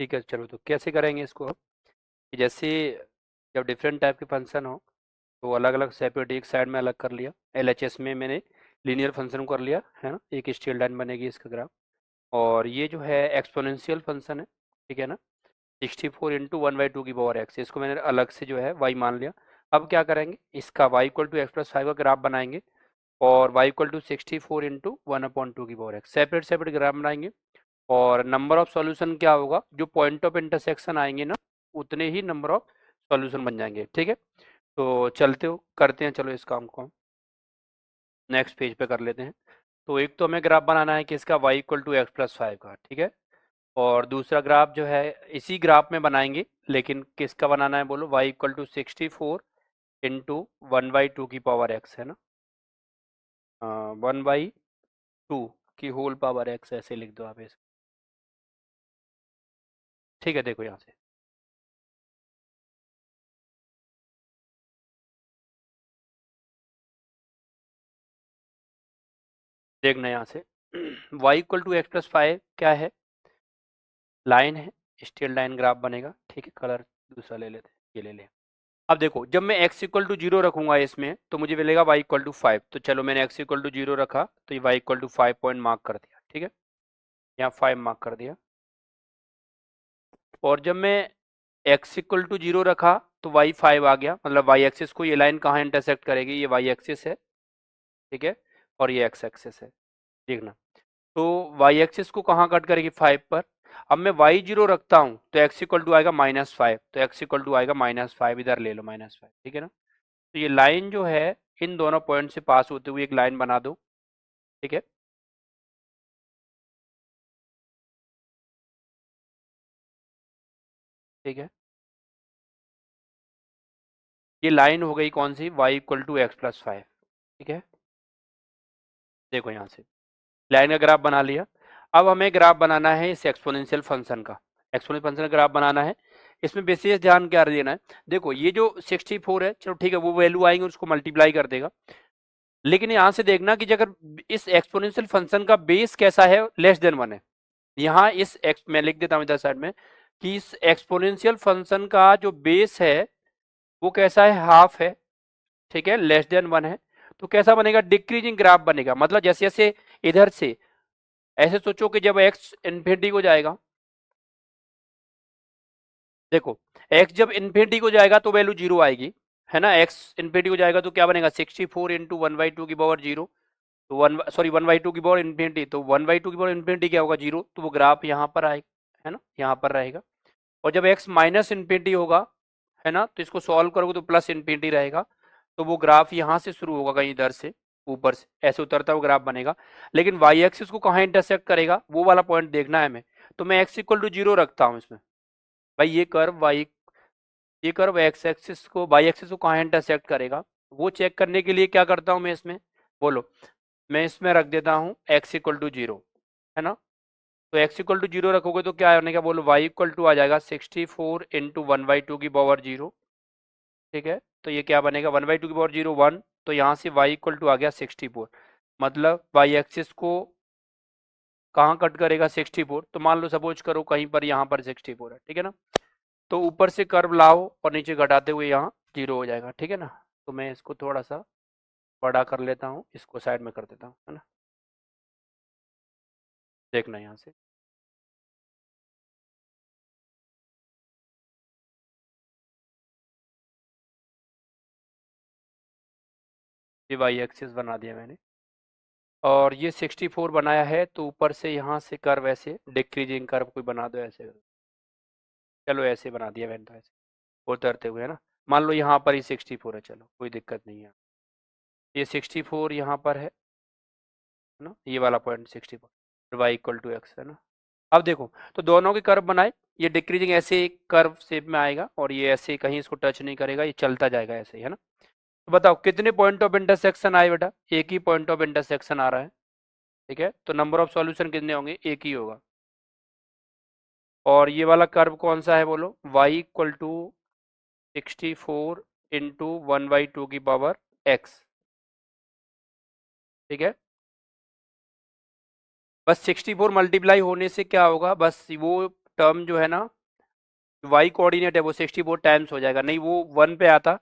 ठीक है, चलो तो कैसे करेंगे इसको अब कि जैसे जब डिफरेंट टाइप के फंक्शन हो तो अलग अलग सेपरेट एक साइड में अलग कर लिया। एलएचएस में मैंने लीनियर फंक्शन को कर लिया है ना, एक स्ट्रेट लाइन बनेगी इसका ग्राफ। और ये जो है एक्सपोनेंशियल फंक्शन है, ठीक है ना, 64 इंटू 1/2 की पावर एक्स, इसको मैंने अलग से जो है वाई मान लिया। अब क्या करेंगे, इसका y equal to x plus 5 का ग्राफ बनाएंगे और वाई इक्वल टू 64 इंटू 1/2 की power x, separate separate graph बनाएंगे। और नंबर ऑफ सॉल्यूशन क्या होगा, जो पॉइंट ऑफ इंटरसेक्शन आएंगे ना उतने ही नंबर ऑफ सॉल्यूशन बन जाएंगे। ठीक है, तो चलते हो करते हैं, चलो इस काम को नेक्स्ट पेज पे कर लेते हैं। तो एक तो हमें ग्राफ बनाना है कि इसका y equal to x plus 5 का, ठीक है। और दूसरा ग्राफ जो है इसी ग्राफ में बनाएंगे, लेकिन किसका बनाना है बोलो, y इक्वल टू 64 इंटू 1/2 की पावर x है ना, 1/2 की होल पावर x ऐसे लिख दो आप इसे। ठीक है, देखो यहाँ से देखना यहाँ से y equal to x plus 5 क्या है, लाइन है, स्ट्रेट लाइन ग्राफ बनेगा। ठीक है, कलर दूसरा ले लेते हैं, ये ले लें। अब देखो जब मैं x इक्वल टू 0 रखूंगा इसमें तो मुझे मिलेगा y इक्वल टू 5। तो चलो मैंने x इक्वल टू 0 रखा तो ये y equal to 5 point mark कर दिया। ठीक है, यहाँ 5 मार्क कर दिया। और जब मैं x इक्वल टू 0 रखा तो y 5 आ गया, मतलब y एक्सिस को ये लाइन कहाँ इंटरसेक्ट करेगी, ये y एक्सिस है, ठीक है, और ये x एक्सिस है। देखना, तो y एक्सिस को कहाँ कट करेगी, 5 पर। अब मैं y 0 रखता हूँ तो x इक्वल टू आएगा -5, तो x इक्वल टू आएगा -5, इधर ले लो -5, ठीक है ना। तो ये लाइन जो है इन दोनों पॉइंट से पास होते हुए एक लाइन बना दो। ठीक है, ठीक है, ये लाइन हो गई कौन सी, y equal to x plus 5। ठीक है, देखो यहाँ से लाइन का ग्राफ बना लिया। अब हमें ग्राफ बनाना है इस एक्सपोनेंशियल फंक्शन का, एक्सपोनेंशियल फंक्शन का ग्राफ बनाना है। इसमें विशेष ध्यान क्या देना है, देखो ये जो 64 है, चलो ठीक है, वो वैल्यू आएंगे उसको मल्टीप्लाई कर देगा। लेकिन यहाँ से देखना कि अगर इस एक्सपोनेंशियल फंक्शन का बेस कैसा है, लेस देन 1 है। यहाँ इस एक्स मैं लिख देता हूँ इधर साइड में कि इस एक्सपोनेंशियल फंक्शन का जो बेस है वो कैसा है, हाफ है, ठीक है, लेस देन 1 है। तो कैसा बनेगा, डिक्रीजिंग ग्राफ बनेगा, मतलब जैसे जैसे इधर से ऐसे सोचो कि जब x इन्फिनिटी को जाएगा, देखो x जब इन्फिनिटी को जाएगा तो वैल्यू 0 आएगी, है ना। x इन्फिनिटी को जाएगा तो क्या बनेगा, 64 इंटू 1/2 की पावर 0, तो 1/2 की पावर इन्फिनिटी, तो 1/2 की पावर इन्फिनिटी क्या होगा, 0, तो वो ग्राफ यहाँ पर आएगा, है ना, यहाँ पर रहेगा। और जब x माइनस इन्फिनिटी होगा, है ना, तो इसको सॉल्व करोगे तो प्लस इन्फिनिटी रहेगा, तो वो ग्राफ यहाँ से शुरू होगा कहीं इधर से ऊपर से ऐसे उतरता हुआ ग्राफ बनेगा। लेकिन वाई एक्सिस को कहाँ इंटरसेक्ट करेगा वो वाला पॉइंट देखना है हमें। तो मैं x इक्वल टू 0 रखता हूँ इसमें, भाई ये कर्व एक्स एक्सिस को वाई एक्सिस को कहाँ इंटरसेक्ट करेगा वो चेक करने के लिए क्या करता हूँ मैं इसमें, बोलो, मैं इसमें रख देता हूँ x इक्वल टू 0, है ना। तो x इक्वल टू 0 रखोगे तो क्या आने का, बोलो, y इक्वल टू आ जाएगा 64 इंटू 1/2 की पावर 0। ठीक है, तो ये क्या बनेगा, 1/2 की पावर 0 1, तो यहाँ से y इक्वल टू आ गया 64, मतलब y एक्सिस को कहाँ कट करेगा, 64, तो मान लो सपोज करो कहीं पर यहाँ पर 64 है, ठीक है ना। तो ऊपर से कर्व लाओ और नीचे घटाते हुए यहाँ 0 हो जाएगा, ठीक है ना। तो मैं इसको थोड़ा सा बड़ा कर लेता हूँ, इसको साइड में कर देता हूँ, है ना। देखना यहाँ से, ये y एक्सिस बना दिया मैंने और ये 64 बनाया है, तो ऊपर से यहाँ से कर्व ऐसे डिक्रीजिंग कर्व कोई बना दो ऐसे, चलो ऐसे बना दिया मैंने, तो ऐसे उतरते हुए, है ना। मान लो यहाँ पर ही 64 है, चलो कोई दिक्कत नहीं है, ये 64 यहाँ पर है ना, ये वाला point 64, y equal to x, है ना। अब देखो, तो दोनों के कर्व बनाए, ये डिक्रीजिंग ऐसे कर्व शेप में आएगा और ये ऐसे कहीं इसको टच नहीं करेगा, ये चलता जाएगा ऐसे ही, है ना। तो बताओ कितने पॉइंट ऑफ इंटरसेक्शन आए बेटा, एक ही पॉइंट ऑफ इंटरसेक्शन आ रहा है, ठीक है, तो नंबर ऑफ सॉल्यूशन कितने होंगे, एक ही होगा। और ये वाला कर्व कौन सा है बोलो, y इक्वल टू 64 इंटू 1/2 की पावर x, ठीक है। बस 64 मल्टीप्लाई होने से क्या होगा, बस वो टर्म जो है ना y कोऑर्डिनेट है वो 64 टाइम्स हो जाएगा, नहीं वो 1 पे आता,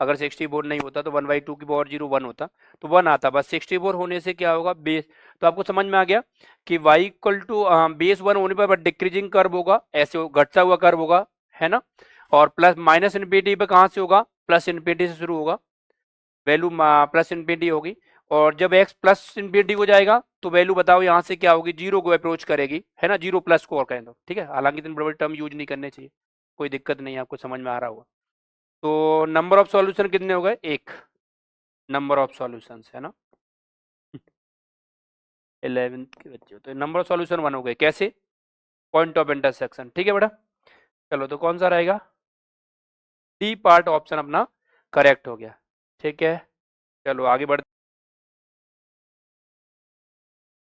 अगर 64 नहीं होता तो 1/2 की पावर 0 1 होता, तो 1 आता, बस 64 होने से क्या होगा बेस, तो आपको समझ में आ गया कि y इक्वल टू बेस 1 होने पर डिक्रीजिंग कर्व होगा, ऐसे घटता हुआ कर्व होगा, है ना, और प्लस माइनस इन्फिनिटी पे कहाँ से होगा, प्लस इन्फिनिटी से शुरू होगा, वैल्यू प्लस इन्फिनिटी होगी, और जब x प्लस इन्फिनिटी हो जाएगा तो वैल्यू बताओ यहाँ से क्या होगी, जीरो को अप्रोच करेगी, है ना, जीरो प्लस को और कहें तो ठीक है, हालांकि इतने बड़े टर्म यूज नहीं करने चाहिए, कोई दिक्कत नहीं है, आपको समझ में आ रहा होगा। तो नंबर ऑफ सॉल्यूशन कितने हो गए, एक नंबर ऑफ सॉल्यूशंस, है ना, 11th के बच्चे, तो नंबर ऑफ सॉल्यूशन 1 हो गए, कैसे, पॉइंट ऑफ इंटरसेक्शन, ठीक है बेटा। चलो तो कौन सा रहेगा, डी पार्ट ऑप्शन अपना करेक्ट हो गया, ठीक है। चलो आगे बढ़